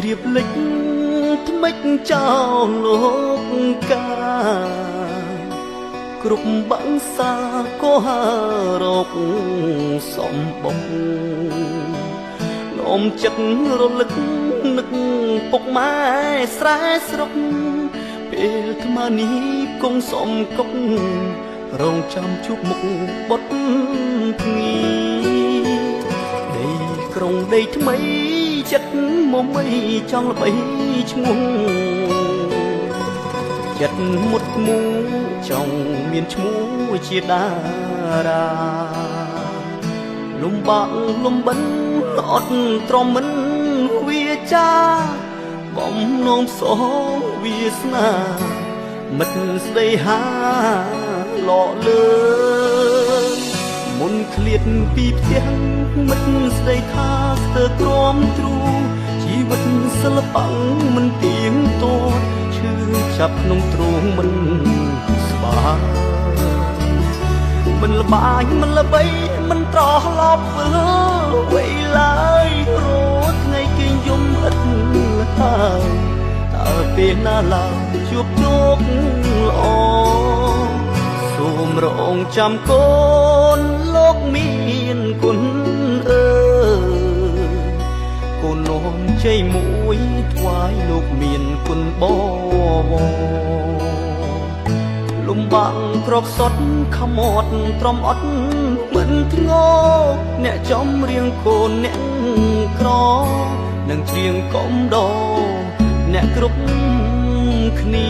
រៀបលិចថ្មិចចោលលោកកាគ្រប់បាំងសាក៏ហារកសំបុកនោមចិត្តរលឹកនឹកពុកម៉ែស្រែស្រុកពេលថ្មនេះគង់សំកុករងចាំជួបមុខបុតភ្ងីដីក្រុងដីថ្មីចិត្តមុំអីចង់ល្បីឈ្មោះចិត្តមុតមូចង់មានឈ្មោះជាតារាលំបាក់លំបិនអត់ទ្រាំមិនវាចាបំណងសងវាសនាមិត្តស្ដីហាលក់លើមុនឃ្លាតពីផ្ទះមិត្តស្ដីថាស្ទើរទ្រាំទ្រូជីវិតសិល្បៈមិនទៀងទាត់ឈឺចាប់ក្នុងទ្រូងមិនស្បាមិនល្បាញមិនល្បីមិនត្រឡប់វេឡើយរត់ថ្ងៃគេយំឥតហើយតើពេលណាឡើងជួបជោគល្អសូមរងចាំកូនលោកមានគុណកូននោមជ័យមួយថ្វាយលោកមានគុណបវរលំបាក់ក្រកសុតខមាត់ទ្រាំអត់មិនធ្ងោអ្នកចំរៀងកូនអ្នកក្រនឹងច្រៀងកំដរអ្នកគ្រប់គ្នា